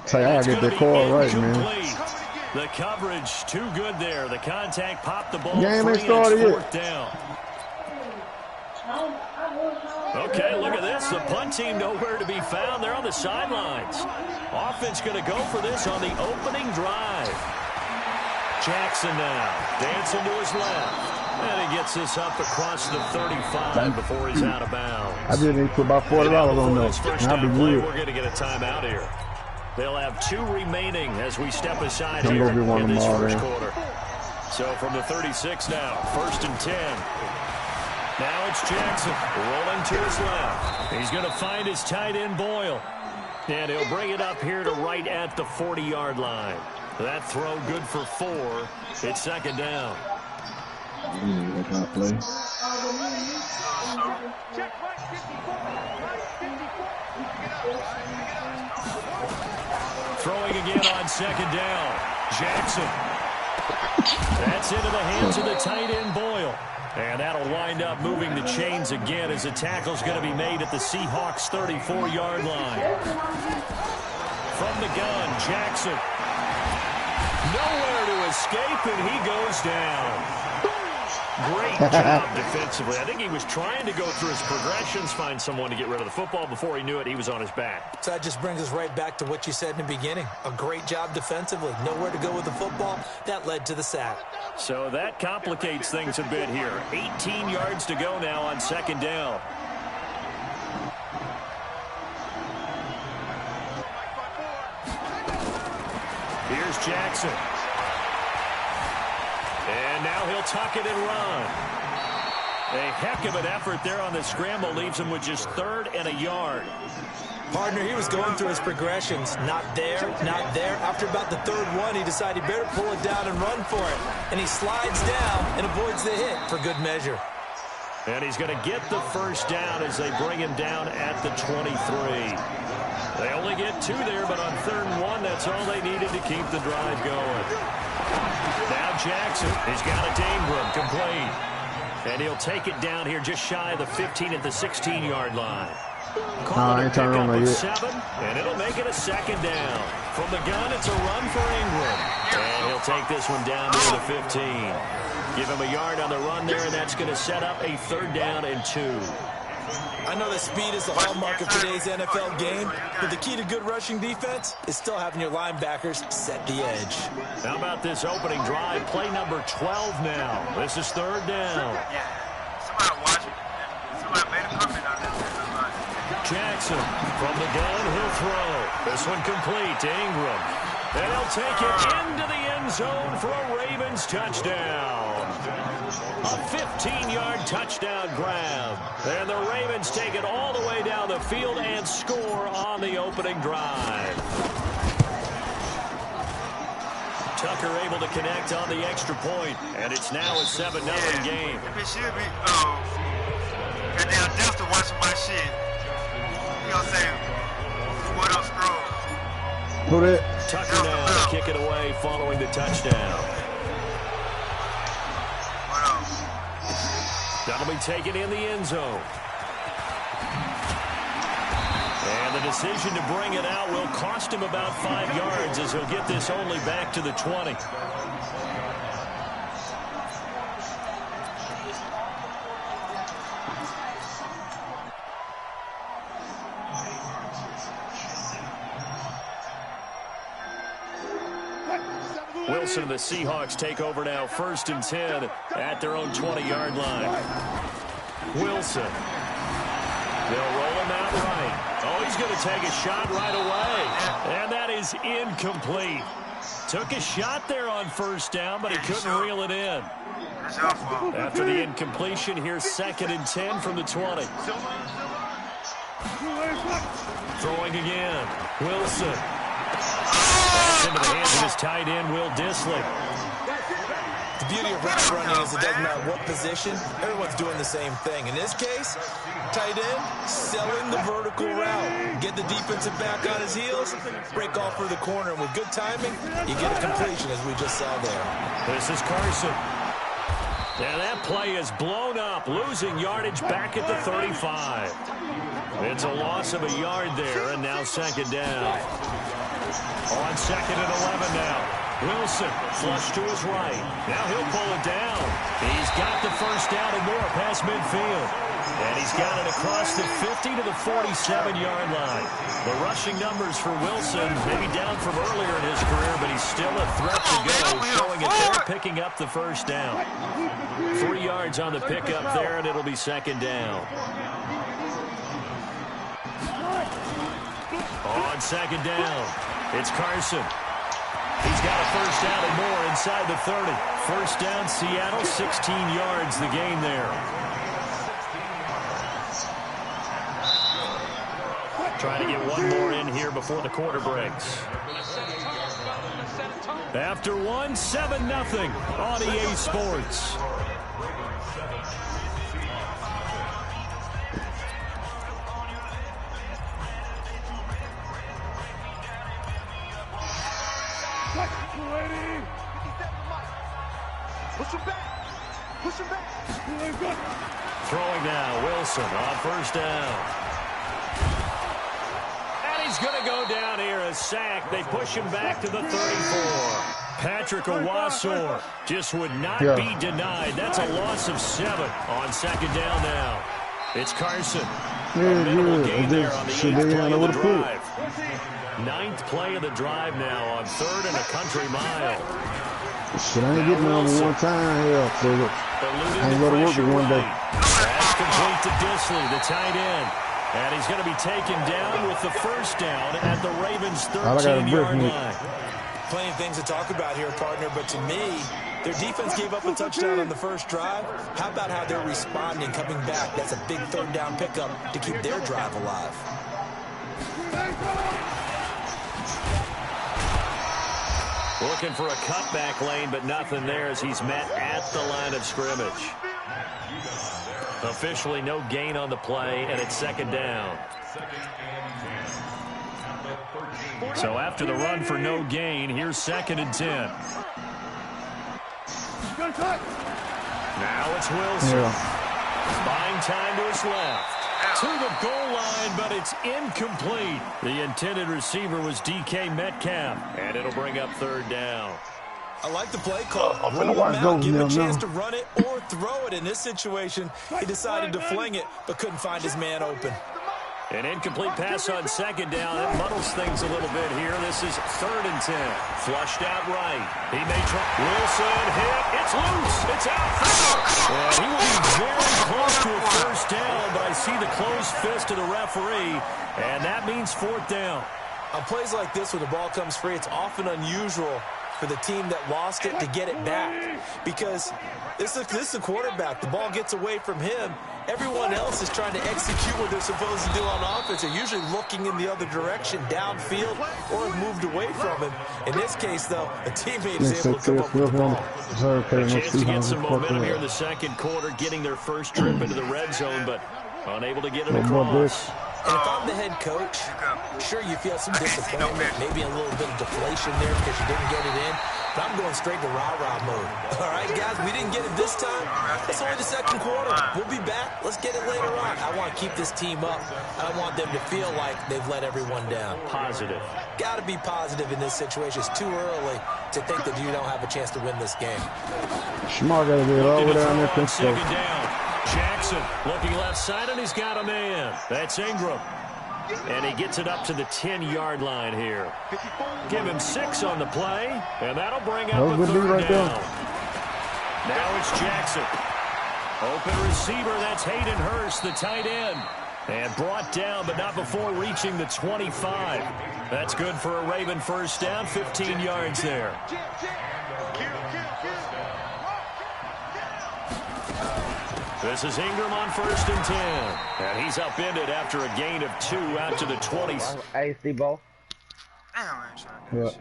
Say, I gotta get that call right, man. The coverage too good there. The contact popped the ball. Game ain't started yet. Fourth down. Okay, look at this. The punt team nowhere to be found. They're on the sidelines. Offense going to go for this on the opening drive. Jackson now dancing to his left. And he gets this up across the 35 before he's out of bounds. I didn't put about $40 on those. I'll be good. We're going to get a timeout here. They'll have 2 remaining as we step aside I'm here gonna be one in this tomorrow, first man. quarter. So from the 36 now, 1st and 10. Now it's Jackson rolling to his left. He's going to find his tight end Boyle. And he'll bring it up here to right at the 40-yard line. That throw good for 4. It's 2nd down. Throwing again on 2nd down. Jackson. That's into the hands of the tight end Boyle. And that'll wind up moving the chains again as the tackle's going to be made at the Seahawks' 34-yard line. From the gun, Jackson. Nowhere to escape, and he goes down. Great job defensively. I think he was trying to go through his progressions, find someone to get rid of the football. Before he knew it, he was on his back. So that just brings us right back to what you said in the beginning. A great job defensively. Nowhere to go with the football. That led to the sack. So that complicates things a bit here. 18 yards to go now on 2nd down. Here's Jackson. And now he'll tuck it and run. A heck of an effort there on the scramble. Leaves him with just 3rd and a yard. Partner, he was going through his progressions. Not there, not there. After about the 3rd one, he decided he better pull it down and run for it. And he slides down and avoids the hit for good measure. And he's going to get the 1st down as they bring him down at the 23. They only get 2 there, but on 3rd and 1, that's all they needed to keep the drive going. Now Jackson, he's got it to Ingram, complete. And he'll take it down here just shy of the 15 at the 16-yard line. I ain't turning on yet. 7, and it'll make it a 2nd down. From the gun, it's a run for Ingram. And he'll take this one down near the 15. Give him a yard on the run there, and that's going to set up a 3rd down and 2. I know that speed is the hallmark of today's NFL game, but the key to good rushing defense is still having your linebackers set the edge. How about this opening drive? Play number 12 now. This is 3rd down. Somebody watch it. Somebody made a comment on this. Jackson from the gun, he'll throw. This one complete to Ingram. And he'll take it into the end zone for a Ravens touchdown. A 15-yard touchdown grab. And the Ravens take it all the way down the field and score on the opening drive. Tucker able to connect on the extra point, and it's now a 7-0 game. If it should be, goddamn Dexter watching my shit. You gonna say, what up, Scrooge? Who that? Tucker now to kick it away following the touchdown. That'll be taken in the end zone. And the decision to bring it out will cost him about 5 yards as he'll get this only back to the 20. Wilson and the Seahawks take over now, 1st and 10 at their own 20-yard line. Wilson. They'll roll him out right. Oh, he's going to take a shot right away. And that is incomplete. Took a shot there on 1st down, but he couldn't reel it in. After the incompletion, here's 2nd and 10 from the 20. Throwing again. Wilson. That's into the hands of his tight end, Will Dissly. The beauty of route running is it doesn't matter what position, everyone's doing the same thing. In this case, tight end, selling the vertical route. Get the defensive back on his heels, break off for the corner. And with good timing, you get a completion as we just saw there. This is Carson. And that play is blown up, losing yardage back at the 35. It's a loss of a yard there, and now second down. On second and 11 now. Wilson, flush to his right. Now he'll pull it down. He's got the first down and more past midfield. And he's got it across the 50 to the 47-yard line. The rushing numbers for Wilson maybe down from earlier in his career, but he's still a threat to go, showing it there, picking up the first down. 3 yards on the pickup there, and it'll be second down. On second down, it's Carson. He's got a first down and more inside the 30. First down, Seattle, 16 yards the gain there. Trying to get one more in here before the quarter breaks. After one, 7-0 on EA Sports. Throwing now, Wilson on first down. And he's going to go down here, a sack. They push him back to the 34. Patrick Owasor just would not be denied. That's a loss of 7 on second down now. It's Carson. A minimal gain there on the 8th play of the drive. 9th play of the drive now on 3rd and a country mile. Shit, I ain't getting on one time here, so I ain't going to work it one day. That's complete to Disley, the tight end. And he's going to be taken down with the first down at the Ravens' 13-yard line. Plenty of things to talk about here, partner, but to me, their defense gave up a touchdown on the first drive. How about how they're responding, coming back? That's a big third down pickup to keep their drive alive. Looking for a cutback lane, but nothing there as he's met at the line of scrimmage. Officially no gain on the play, and it's second down. So after the run for no gain, here's 2nd and 10. Now it's Wilson. Buying time to his left. To the goal line, but it's incomplete. The intended receiver was DK Metcalf, and it'll bring up 3rd down. I like the play call. Roll him out, give him a chance to run it or throw it. In this situation, he decided to fling it, but couldn't find his man open. An incomplete pass on second down. That muddles things a little bit here. This is 3rd and 10. Flushed out right. He may try. Wilson hit. It's loose. It's out. And he will be very close to a first down, but I see the closed fist of the referee, and that means 4th down. On plays like this, when the ball comes free, it's often unusual for the team that lost it to get it back, because this is the quarterback. The ball gets away from him. Everyone else is trying to execute what they're supposed to do on offense. They're usually looking in the other direction, downfield, or have moved away from him. In this case, though, a teammate is able to come up with the ball. A chance to get some momentum here in the second quarter, getting their first trip into the red zone, but unable to get it across. And if I'm the head coach, sure, you feel some disappointment, maybe a little bit of deflation there because you didn't get it in. But I'm going straight to rah-rah mode. All right, guys, we didn't get it this time. It's only the second quarter. We'll be back. Let's get it later on. I want to keep this team up. I don't want them to feel like they've let everyone down. Positive. Got to be positive in this situation. It's too early to think that you don't have a chance to win this game. Schmar got to get over there on that second down. Jackson looking left side, and he's got a man. That's Ingram. And he gets it up to the 10-yard line here. Give him 6 on the play, and that'll bring up a 3rd down. Now it's Jackson. Open receiver, that's Hayden Hurst, the tight end. And brought down, but not before reaching the 25. That's good for a Raven first down, 15 yards there. This is Ingram on 1st and 10. And he's upended after a gain of 2 out to the 20s. Hey, Steve-O. What?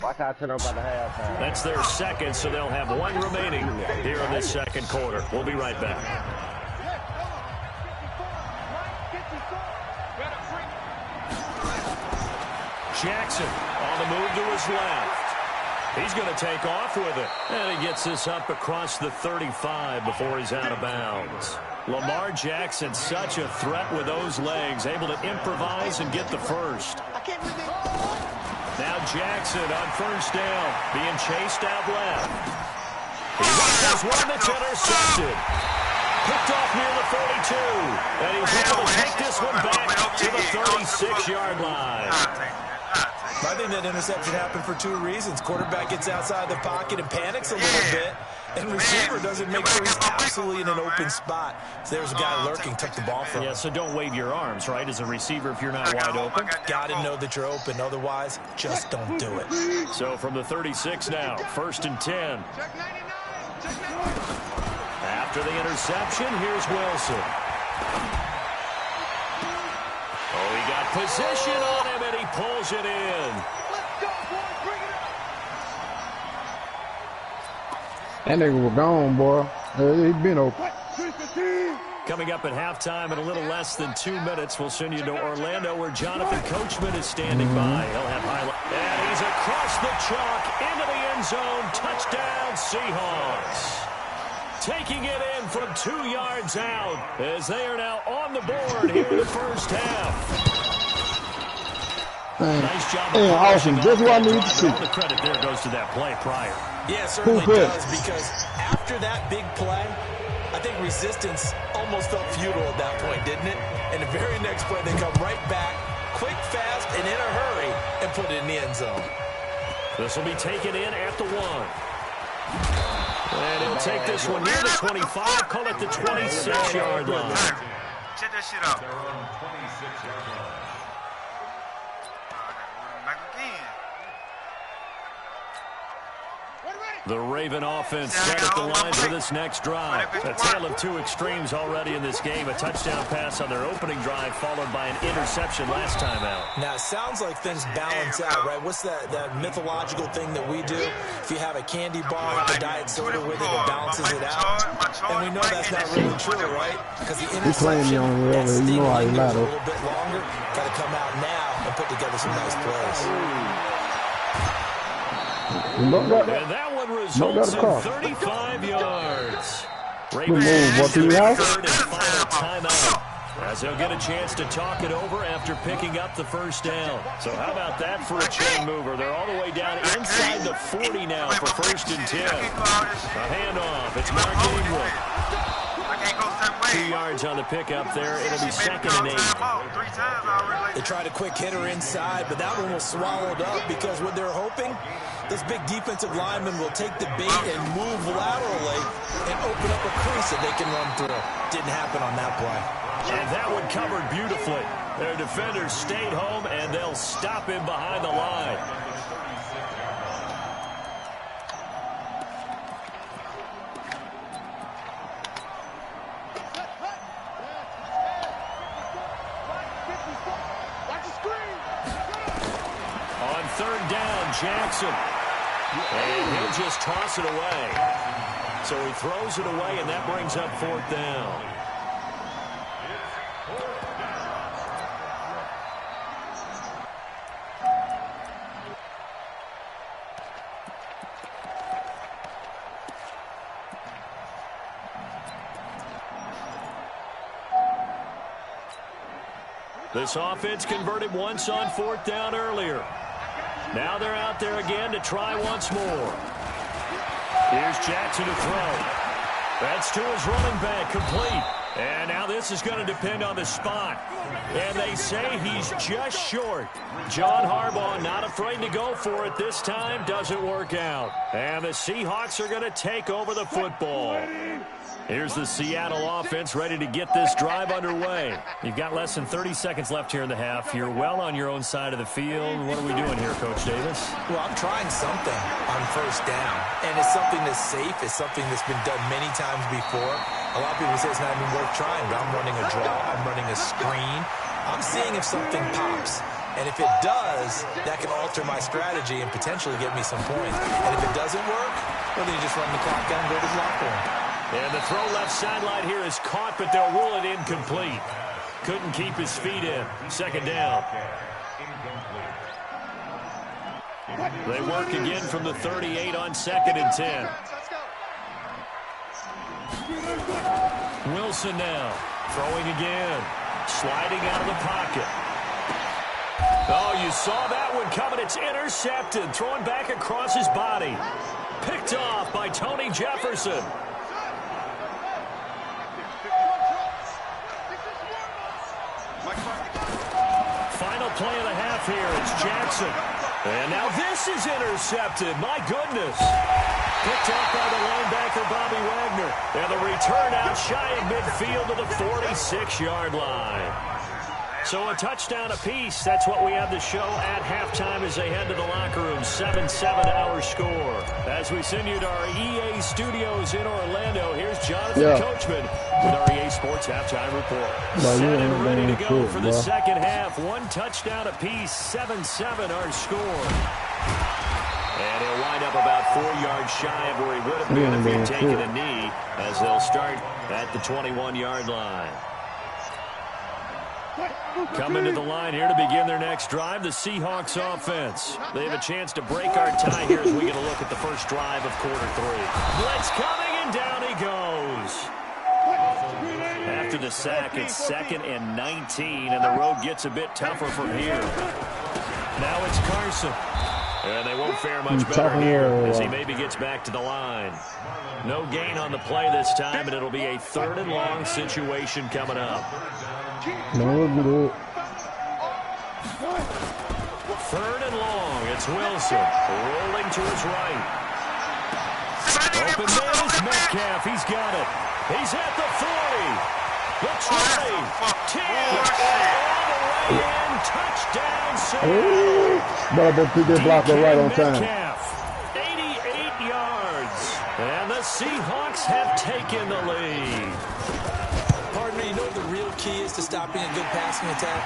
Watch out to them by the halftime. That's their second, so they'll have 1 remaining here in this second quarter. We'll be right back. Jackson on the move to his left. He's going to take off with it. And he gets this up across the 35 before he's out of bounds. Lamar Jackson, such a threat with those legs, able to improvise and get the first. Now Jackson on first down, being chased out left. He has one that's intercepted. Picked off near the 42. And he's able to take this one back to the 36-yard line. I think that interception happened for two reasons. Quarterback gets outside the pocket and panics a little bit, and receiver doesn't make sure he's absolutely in an open spot. So there's a guy lurking, took the ball from him. Yeah, so don't wave your arms, right, as a receiver if you're not wide open. Got to know that you're open. Otherwise, just don't do it. So from the 36 now, 1st and 10. After the interception, here's Wilson. Oh, he got position on him, and he pulls it in. That nigga was gone, boy. He been open. Coming up at halftime in a little less than 2 minutes, we'll send you to Orlando where Jonathan Coachman is standing by. He'll have highlights. And he's across the chalk into the end zone. Touchdown, Seahawks. Taking it in from 2 yards out as they are now on the board here in the first half. Nice job. Awesome. Just what I need to see. All the credit there goes to that play prior. Yeah, it certainly does, because after that big play, I think resistance almost felt futile at that point, didn't it? And the very next play, they come right back, quick, fast, and in a hurry, and put it in the end zone. This will be taken in at the 1. And he'll take this one near the 25, call it the 26-yard line. Check that shit out. The Raven offense set at the line for this next drive. A tale of two extremes already in this game. A touchdown pass on their opening drive, followed by an interception last time out. Now, it sounds like things balance out, right? What's that mythological thing that we do? If you have a candy bar, have a diet soda with it, it balances it out. And we know that's not really true, right? Because the interception, that sting lingers a little bit longer. Got to come out now and put together some nice plays. And that one results in 35 yards. Ravens third and final timeout, as they'll get a chance to talk it over after picking up the first down. So how about that for a chain mover? They're all the way down inside the 40 now for 1st and 10. A handoff. It's Mark Ingram. 2 yards on the pickup there. It'll be 2nd and 8. They tried a quick hitter inside, but that one was swallowed up because what they're hoping, this big defensive lineman will take the bait and move laterally and open up a crease that they can run through. Didn't happen on that play. And that one covered beautifully. Their defenders stayed home, and they'll stop him behind the line. On 3rd down, Jackson. And he'll just toss it away. So he throws it away, and that brings up 4th down. This offense converted once on 4th down earlier. Now they're out there again to try once more. Here's Jackson to throw. That's to his running back, complete. And now this is going to depend on the spot. And they say he's just short. John Harbaugh not afraid to go for it this time. Doesn't work out. And the Seahawks are going to take over the football. Here's the Seattle offense ready to get this drive underway. You've got less than 30 seconds left here in the half. You're well on your own side of the field. What are we doing here, Coach Davis? Well, I'm trying something on 1st down. And it's something that's safe. It's something that's been done many times before. A lot of people say it's not even worth trying, but I'm running a draw. I'm running a screen. I'm seeing if something pops. And if it does, that can alter my strategy and potentially get me some points. And if it doesn't work, well, then you just run the clock down and go to the locker room. And the throw left sideline here is caught, but they'll rule it incomplete. Couldn't keep his feet in. 2nd down. They work again from the 38 on 2nd and 10. Wilson now throwing again, sliding out of the pocket. Oh, you saw that one coming. It's intercepted, throwing back across his body. Picked off by Tony Jefferson. Final play of the half here. It's Jackson. And now this is intercepted. My goodness. Picked off by the linebacker, Bobby Wagner. And the return out shy of midfield to the 46-yard line. So a touchdown apiece. That's what we have to show at halftime as they head to the locker room. 7-7 our score. As we send you to our EA studios in Orlando, here's Jonathan Coachman with our EA Sports Halftime Report. Set and ready to go for the second half. One touchdown apiece. 7-7 our score. And he'll wind up about 4 yards shy of where he would have been if he had taken a knee, as they'll start at the 21-yard line. Coming to the line here to begin their next drive, the Seahawks offense. They have a chance to break our tie here as we get a look at the first drive of quarter 3. Blitz coming, and down he goes. After the sack, it's 2nd and 19, and the road gets a bit tougher from here. Now it's Carson. And they won't fare much better here as he maybe gets back to the line. No gain on the play this time, and it'll be a 3rd and long situation coming up. 3rd and long. It's Wilson rolling to his right. Open man is Metcalf. He's got it. He's at the 40. The 20. 10. All the way in. Touchdown. Right on time. 88 yards. And the Seahawks have taken the lead. Partner, you know what the real key is to stopping a good passing attack?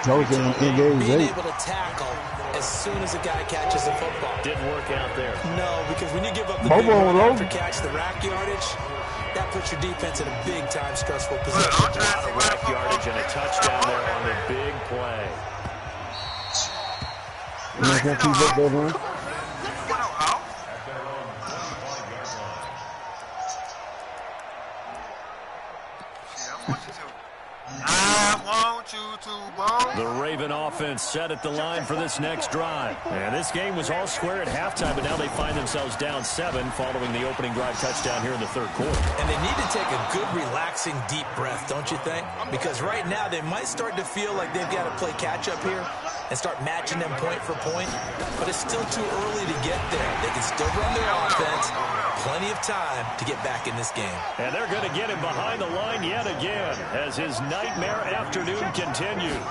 Being able to tackle as soon as a guy catches the football. Didn't work out there. No, because when you give up the big run after catch, the rack yardage, that puts your defense in a big-time stressful position. A lot of rack yardage and a touchdown there on the big play. The Raven offense set at the line for this next drive. And this game was all square at halftime, but now they find themselves down 7 following the opening drive touchdown here in the 3rd quarter. And they need to take a good, relaxing, deep breath, don't you think? Because right now they might start to feel like they've got to play catch-up here and start matching them point for point. But it's still too early to get there. They can still run their offense. Plenty of time to get back in this game. And they're going to get him behind the line yet again as his nightmare afternoon continues.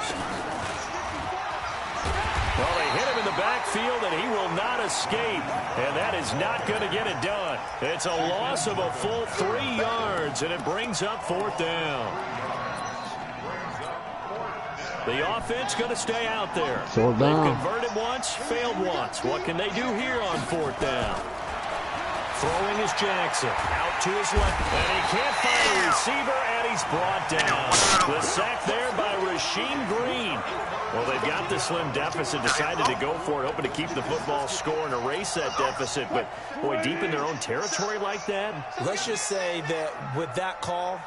Well, they hit him in the backfield, and he will not escape. And that is not going to get it done. It's a loss of a full 3 yards, and it brings up 4th down. The offense going to stay out there. They've converted once, failed once. What can they do here on 4th down? Throwing is Jackson. Out to his left. And he can't find a receiver, and he's brought down. The sack there by Rasheem Green. Well, they've got the slim deficit, decided to go for it, hoping to keep the football score and erase that deficit. But, boy, deep in their own territory like that. Let's just say that with that call,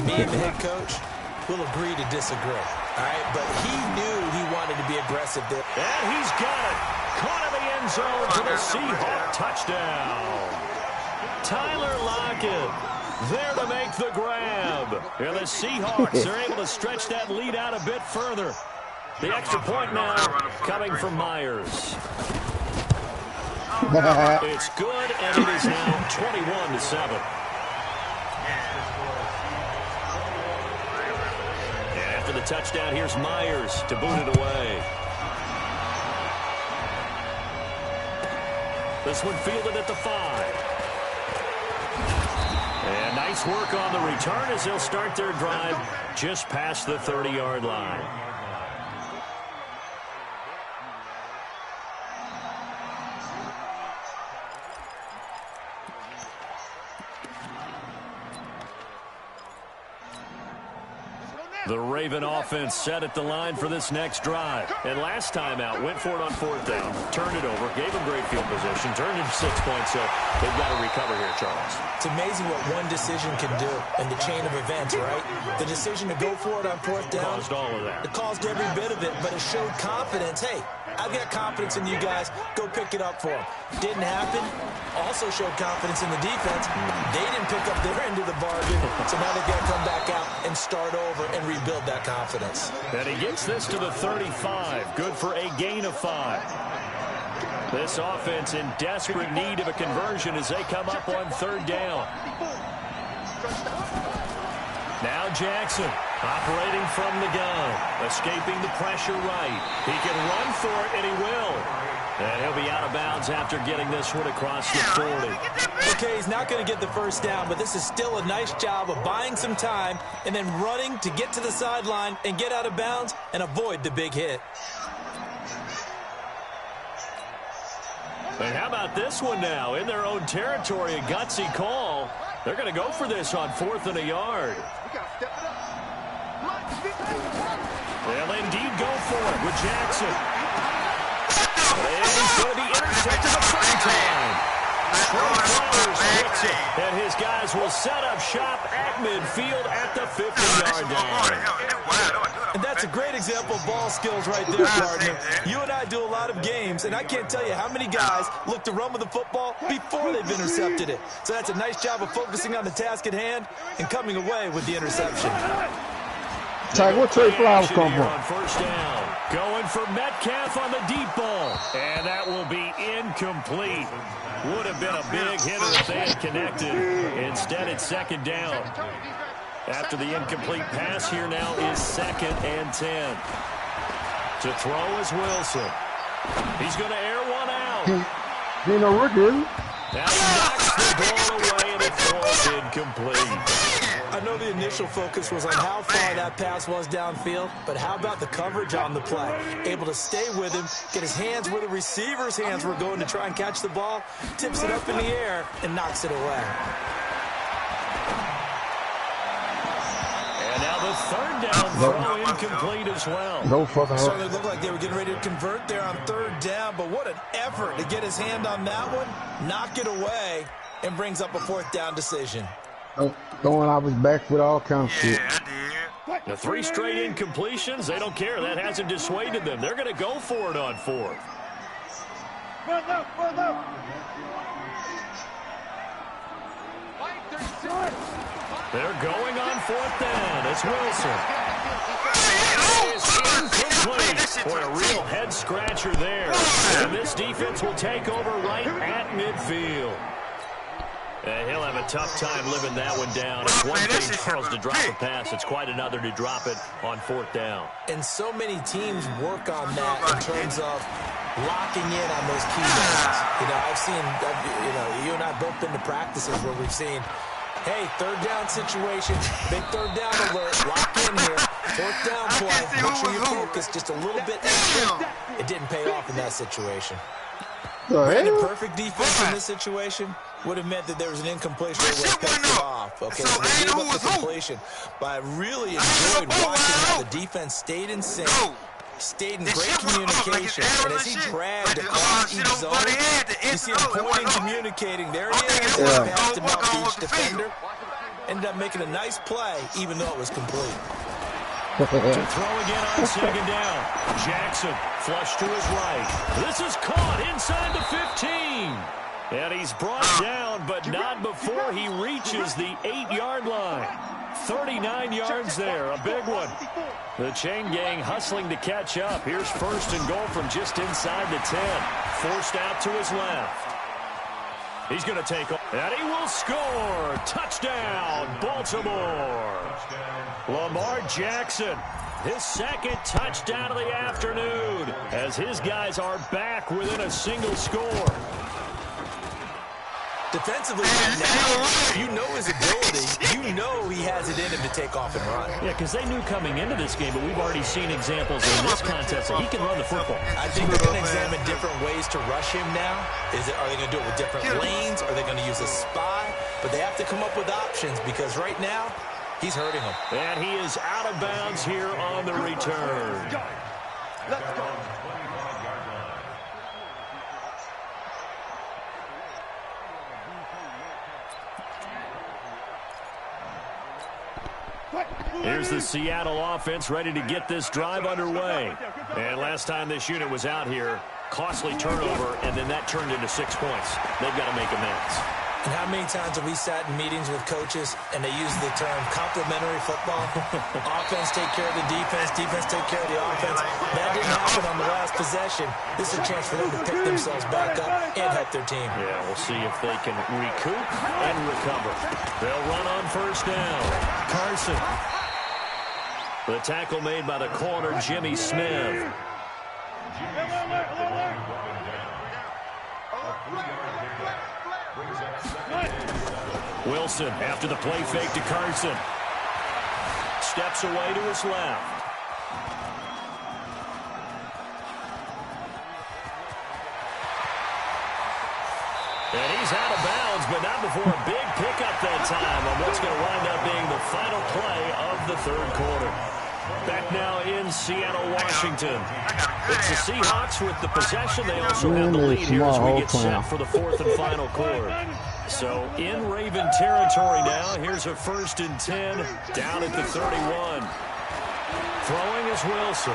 me and the head coach will agree to disagree. All right, but he knew he wanted to be aggressive there. And he's got it. Caught in the end zone for the Seahawk touchdown. Tyler Lockett there to make the grab. And the Seahawks are able to stretch that lead out a bit further. The extra point now coming from Myers. It's good, and it is now 21-7. And after the touchdown, here's Myers to boot it away. This one fielded at the 5. And nice work on the return as they'll start their drive just past the 30-yard line. The Raven offense set at the line for this next drive. And last time out, went for it on 4th down, turned it over, gave them great field position, turned into 6 points, so they've got to recover here, Charles. It's amazing what one decision can do in the chain of events, right? The decision to go for it on 4th down. Caused all of that. It caused every bit of it, but it showed confidence. Hey, I've got confidence in you guys. Go pick it up for them. Didn't happen. Also showed confidence in the defense. They didn't pick up their end of the bargain, so now they've got to come back out and start over and rebuild that confidence. And he gets this to the 35. Good for a gain of 5. This offense in desperate need of a conversion as they come up on 3rd down. Now Jackson operating from the gun, escaping the pressure right. He can run for it, and he will. And he'll be out of bounds after getting this one across the 40. Okay, he's not going to get the first down, but this is still a nice job of buying some time and then running to get to the sideline and get out of bounds and avoid the big hit. And how about this one now? In their own territory, a gutsy call. They're going to go for this on 4th and a yard. They'll indeed go for it with Jackson. And he's going to be intercepted the 3rd time. And his guys will set up shop at midfield at the 50-yard line. And that's a great example of ball skills right there, partner. You and I do a lot of games, and I can't tell you how many guys look to run with the football before they've intercepted it. So that's a nice job of focusing on the task at hand and coming away with the interception. Tag, where Trey Flowers come from? On 1st down. Going for Metcalf on the deep ball. And that will be incomplete. Would have been a big hitter if they had connected. Instead, it's 2nd down. After the incomplete pass, here now is 2nd and 10. To throw is Wilson. He's going to air one out. He ain't no rookie, is he? Now he knocks the ball away, and the throw is incomplete. I know the initial focus was on how far that pass was downfield, but how about the coverage on the play? Able to stay with him, get his hands where the receiver's hands were going to try and catch the ball, tips it up in the air, and knocks it away. And now the 3rd down throw incomplete as well. No fucking So it looked like they were getting ready to convert there on 3rd down, but what an effort to get his hand on that one, knock it away, and brings up a 4th down decision. Throwing out his back foot, all kinds of shit. I did. The 3 straight incompletions, they don't care. That hasn't dissuaded them. They're going to go for it on 4th. They're going on 4th down. It's Wilson. It's incomplete. Boy, a real head-scratcher there. And this defense will take over right at midfield. He'll have a tough time living that one down. It's one thing, Charles, to drop a pass. It's quite another to drop it on 4th down. And so many teams work on that in terms of locking in on those key moments. You know, I've seen, you and I both been to practices where we've seen, hey, 3rd down situation, big 3rd down alert, lock in here, 4th down play, make sure you focus just a little bit extra. It didn't pay off in that situation. Brandon, perfect defense in this situation would have meant that there was an incompletion that would have picked it off. Okay, so they gave up the completion. But I really enjoyed watching how the defense stayed in sync, stayed in great communication. And as he dragged across each zone, you see him pointing, communicating. There he is. Passed him up to each defender. Ended up making a nice play, even though it was complete. To throw again on 2nd down. Jackson flush to his right. This is caught inside the 15. And he's brought down, but not before he reaches the 8-yard line. 39 yards there, a big one. The chain gang hustling to catch up. Here's 1st and goal from just inside the 10. Forced out to his left. He's going to take off, and he will score. Touchdown, Baltimore. Lamar Jackson, his 2nd touchdown of the afternoon, as his guys are back within a single score. Defensively, now, you know his ability. You know he has it in him to take off and run. Yeah, because they knew coming into this game, but we've already seen examples in this contest that he can run the football. I think they're going to examine different ways to rush him now. Are they going to do it with different lanes? Are they going to use a spy? But they have to come up with options because right now, He's hurting him. And he is out of bounds here on the return. Let's go. Here's the Seattle offense ready to get this drive underway. And last time this unit was out here, costly turnover, and then that turned into 6 points. They've got to make amends. And how many times have we sat in meetings with coaches and they use the term complementary football? Offense take care of the defense, defense take care of the offense. That didn't happen on the last possession. This is a chance for them to pick themselves back up and help their team. Yeah, we'll see if they can recoup and recover. They'll run on first down. Carson. The tackle made by the corner, Jimmy Smith. Wilson after the play fake to Carson. Steps away to his left. And he's out of bounds, but not before a big pickup that time on what's going to wind up being the final play of the third quarter. Back now in Seattle, Washington. It's the Seahawks with the possession. They also have the lead here as we get set for the fourth and final quarter. So in Raven territory now. Here's a 1st and 10 down at the 31. Throwing is Wilson.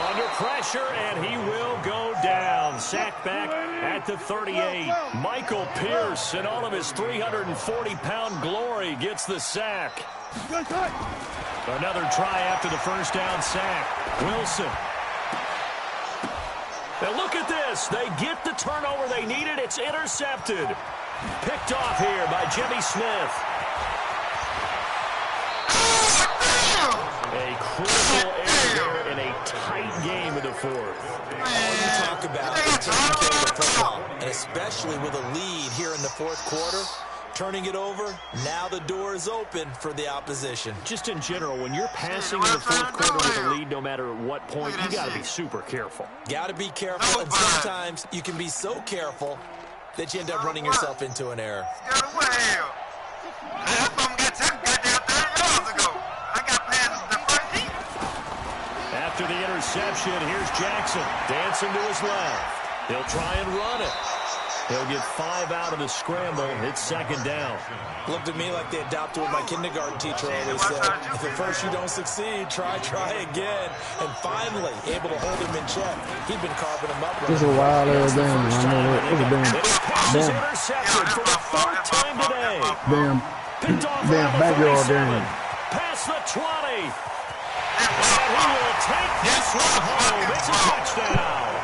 Under pressure, and he will go down. Sacked back at the 38. Michael Pierce, in all of his 340-pound glory, gets the sack. Another try after the first down sack. Wilson. Now look at this. They get the turnover they needed. It's intercepted. Picked off here by Jimmy Smith. A critical error in a tight game in the fourth. All you talk about is taking care of the football, and especially with a lead here in the fourth quarter. Turning it over, now the door is open for the opposition. Just in general, when you're passing in the fourth quarter with a lead, no matter what point, you got to be super careful. Got to be careful, and sometimes you can be so careful that you end up running yourself into an error. After the interception, here's Jackson dancing to his left. He'll try and run it. He'll get 5 out of the scramble. It's second down. Looked at me like they adopted what my kindergarten teacher always said. If at first you don't succeed, try again. And finally, able to hold him in check. He'd been carving him up. This is a wild ass damn. I know it. It's a damn. Intercepted for the 4th time today. Damn backyard damn. Past the 20. And he will take this one home. It's a touchdown.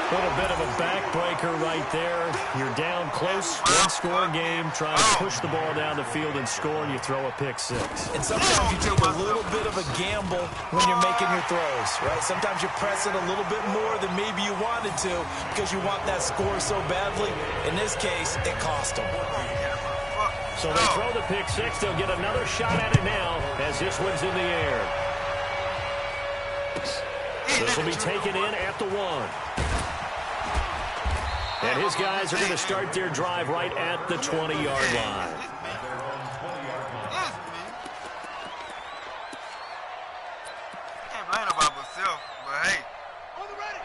A little bit of a backbreaker right there. You're down close, one-score game, trying to push the ball down the field and score, and you throw a pick six. And sometimes you take a little bit of a gamble when you're making your throws, right? Sometimes you press it a little bit more than maybe you wanted to because you want that score so badly. In this case, it cost them. So they throw the pick six. They'll get another shot at it now as this one's in the air. This will be taken in at the 1. And his guys are going to start their drive right at the 20-yard line.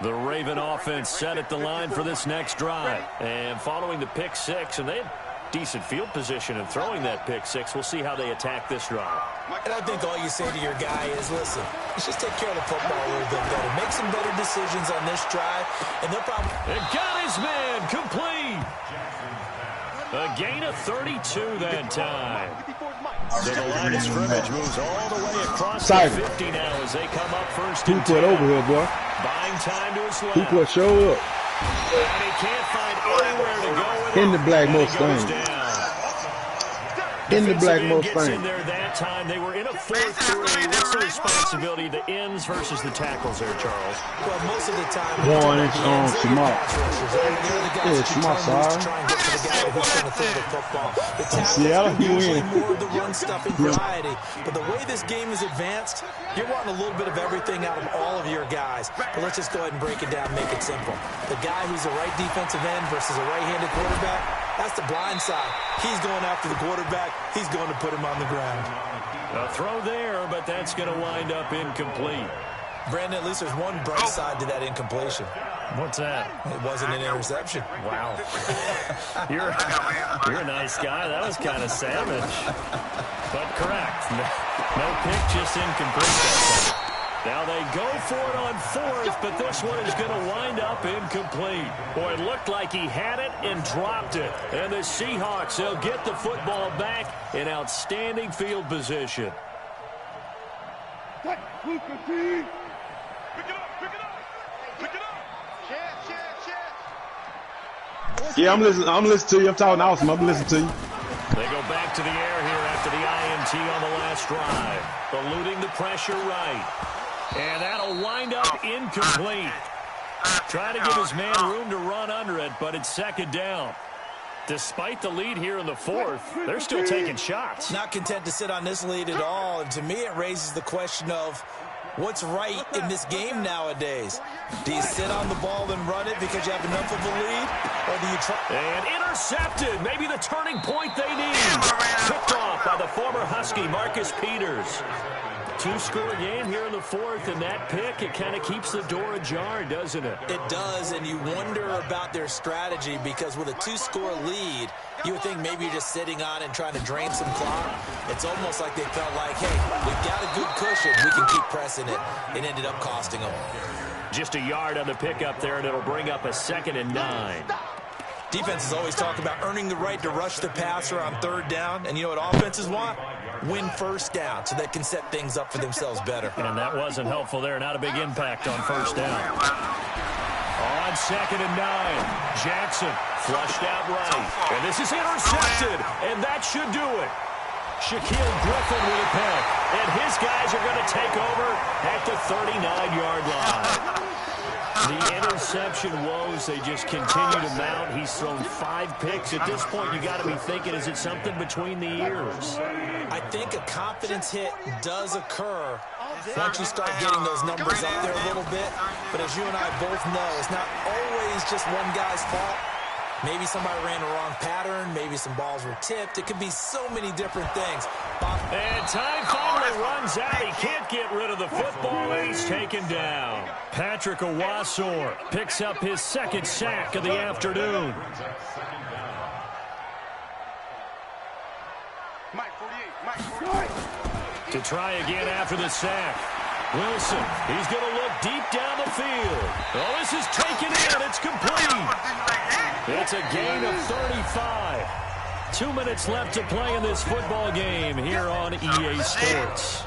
The Raven offense set at the line for this next drive. And following the pick six, and they had decent field position in throwing that pick six. We'll see how they attack this drive. And I think all you say to your guy is, listen, let's just take care of the football a little bit better. Make some better decisions on this drive, and they'll probably... And got his man complete. A gain of 32 that time. So the line of scrimmage moves all the way across the 50 now as they come up first and 10. Over here, boy. Buying time to his left. Who show up? And he can't find anywhere to go with in the black Mustang. In the black Mustang. In there that time. They were in a 4-3. What's the responsibility? The ends versus the tackles there, Charles? Well, most of the time, one inch on Smart. Yeah, Smart side. Seattle, usually more of the run stuffing variety. But the way this game is advanced, you're wanting a little bit of everything out of all of your guys. But let's just go ahead and break it down, make it simple. The guy who's a right defensive end versus a right-handed quarterback, That's the blind side. He's going after the quarterback. He's going to put him on the ground. A throw there, but that's going to wind up incomplete. Brandon, at least there's one bright side to that incompletion. What's that? It wasn't an interception. Wow. You're a nice guy. That was kind of savage. But correct. No pick, just incomplete. Now they go for it on fourth, but this one is going to wind up incomplete. Boy, it looked like he had it and dropped it. And the Seahawks, they'll get the football back in outstanding field position. Yeah, I'm listening to you. I'm talking awesome. I'm listening to you. They go back to the air here after the INT on the last drive. Eluding the pressure right. And that'll wind up incomplete. Trying to give his man room to run under it, but it's second down. Despite the lead here in the fourth, they're still taking shots. Not content to sit on this lead at all. And to me, it raises the question of what's right in this game nowadays. Do you sit on the ball and run it because you have enough of a lead? Or do you try? And intercepted. Maybe the turning point they need. Picked off by the former Husky, Marcus Peters. Two-score game here in the fourth, and that pick, it kind of keeps the door ajar, doesn't it? It does, and you wonder about their strategy because with a two-score lead, you would think maybe you're just sitting on and trying to drain some clock. It's almost like they felt like, hey, we've got a good cushion. We can keep pressing it. It ended up costing them. Just a yard on the pickup there, and it'll bring up a 2nd and 9. Defenses always talk about earning the right to rush the passer on third down, and you know what offenses want? Win first down so they can set things up for themselves better. And that wasn't helpful there. Not a big impact on first down. On 2nd and 9, Jackson flushed out right. And this is intercepted, and that should do it. Shaquille Griffin with a pick. And his guys are going to take over at the 39-yard line. The interception woes, they just continue to mount. He's thrown 5 picks. At this point, you got to be thinking, is it something between the ears? I think a confidence hit does occur once you start getting those numbers up there a little bit. But as you and I both know, it's not always just one guy's fault. Maybe somebody ran the wrong pattern. Maybe some balls were tipped. It could be so many different things. And time finally runs out. He can't get rid of the football, and he's taken down. Patrick Owasor picks up his 2nd sack of the afternoon. To try again after the sack. Wilson, he's going to look deep down the field. Oh, this is taken in. It's complete. It's a gain of 35. 2 minutes left to play in this football game here on EA Sports.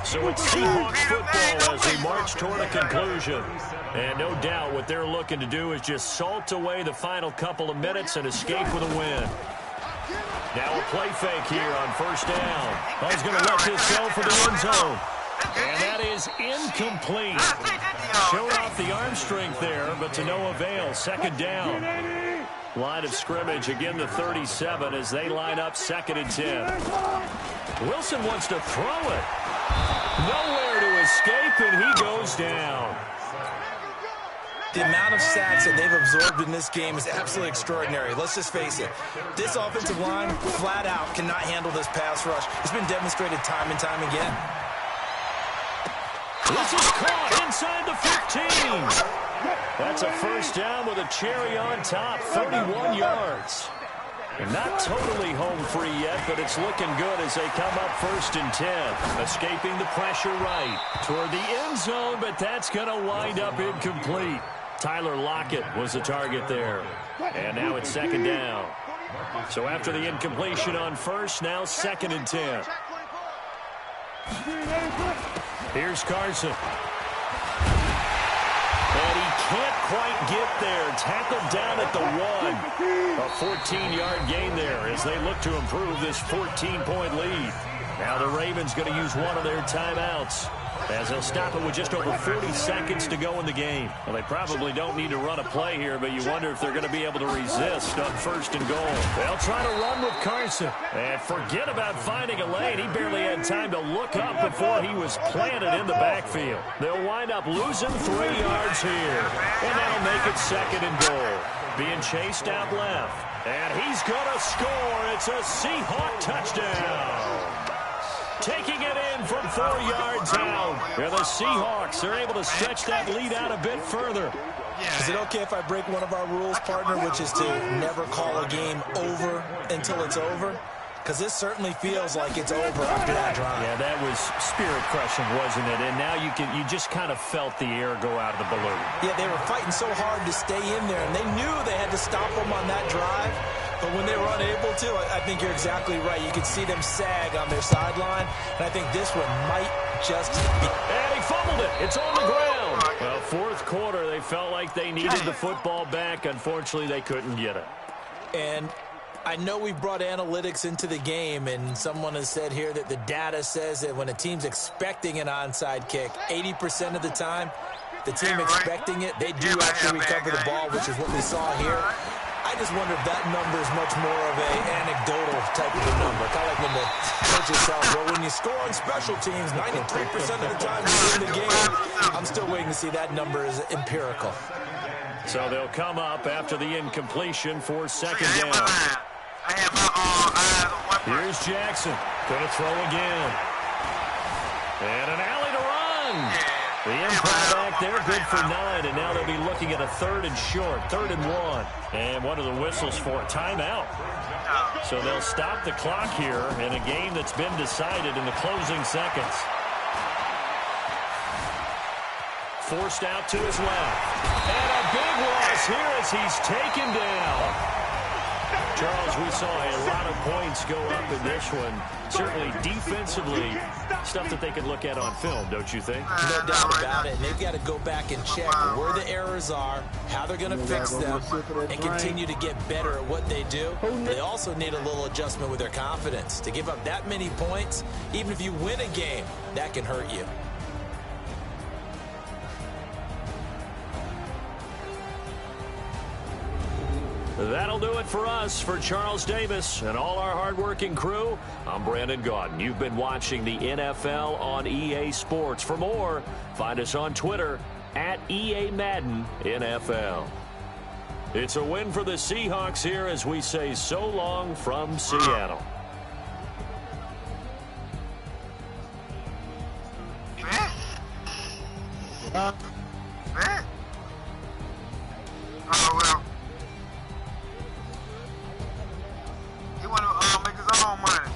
So it's Seahawks football as we march toward a conclusion. And no doubt what they're looking to do is just salt away the final couple of minutes and escape with a win. Now a play fake here on first down. Oh, he's going to let this go for the end zone. And that is incomplete. Showed off the arm strength there, but to no avail. 2nd down. Line of scrimmage, again the 37 as they line up 2nd and 10. Wilson wants to throw it. Nowhere to escape, and he goes down. The amount of sacks that they've absorbed in this game is absolutely extraordinary. Let's just face it. This offensive line, flat out, cannot handle this pass rush. It's been demonstrated time and time again. This is caught inside the 15. That's a first down with a cherry on top, 31 yards. And not totally home free yet, but it's looking good as they come up 1st and 10. Escaping the pressure right toward the end zone, but that's going to wind up incomplete. Tyler Lockett was the target there. And now it's 2nd down. So after the incompletion on first, now 2nd and 10. Here's Carson. And he can't quite get there. Tackled down at the 1. A 14-yard gain there as they look to improve this 14-point lead. Now the Ravens going to use one of their timeouts as they'll stop it with just over 40 seconds to go in the game. Well, they probably don't need to run a play here, but you wonder if they're going to be able to resist on 1st and goal. They'll try to run with Carson. And forget about finding a lane. He barely had time to look up before he was planted in the backfield. They'll wind up losing 3 yards here. And that'll make it 2nd and goal. being chased out left. And he's going to score. It's a Seahawk touchdown. Taking it in from 4 yards out. And the Seahawks are able to stretch that lead out a bit further. Is it okay if I break one of our rules, partner, which is to never call a game over until it's over? Because this certainly feels like it's over after that drive. Yeah, that was spirit-crushing, wasn't it? And now you just kind of felt the air go out of the balloon. Yeah, they were fighting so hard to stay in there, and they knew they had to stop them on that drive. But when they were unable to, I think you're exactly right. You could see them sag on their sideline, and I think this one might just be. And he fumbled it. It's on the ground. Well, fourth quarter, they felt like they needed the football back. Unfortunately, they couldn't get it. And I know we brought analytics into the game, and someone has said here that the data says that when a team's expecting an onside kick, 80% of the time, the team expecting it, they do actually recover the ball, which is what we saw here. I just wonder if that number is much more of an anecdotal type of a number. Kind of like when the coaches tell us, well, when you score on special teams, 93% of the time you win the game. I'm still waiting to see that number is empirical. So they'll come up after the incompletion for second down. Here's Jackson. Going to throw again. And an alley to run. The impact back there, good for 9. And now they'll be looking at a 3rd and short, 3rd and 1. And what are the whistles for? Timeout. So they'll stop the clock here in a game that's been decided in the closing seconds. Forced out to his left. And a big loss here as he's taken down. Charles, we saw a lot of points go up in this one. Certainly defensively, stuff that they can look at on film, don't you think? No doubt about it. And they've got to go back and check where the errors are, how they're going to fix them, and continue to get better at what they do. They also need a little adjustment with their confidence. To give up that many points, even if you win a game, that can hurt you. That'll do it for us. For Charles Davis and all our hardworking crew, I'm Brandon Gaudin. You've been watching the NFL on EA Sports. For more, find us on Twitter at EA Madden NFL. It's a win for the Seahawks here as we say so long from Seattle. Oh, well. He want to make his own money.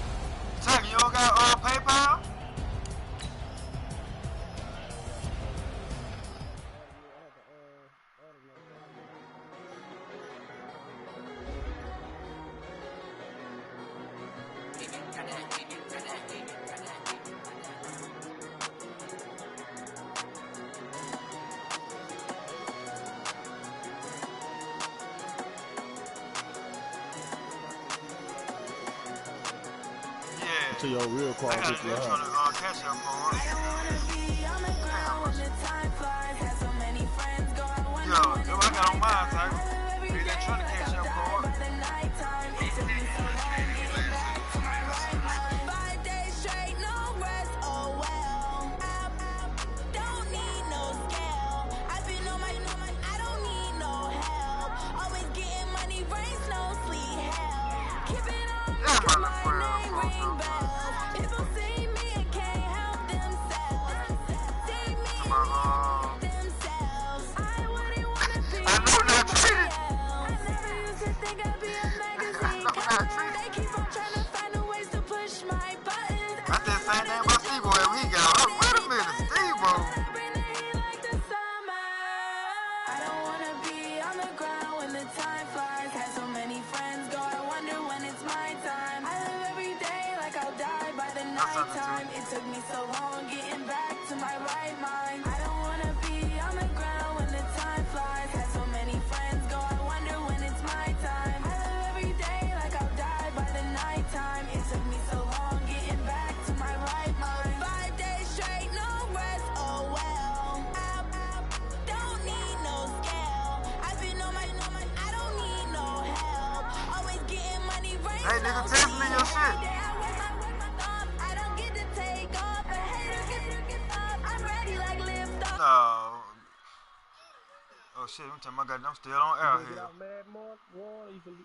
Chuck, you don't got PayPal? To your real call, I gotta do trying to catch up for it. Yo, I got on mine, Tiger. They trying to catch up for it. Hey, nigga, text me your shit. No. Oh shit, I'm still on air Get here. out, man, Mark. Warren, you can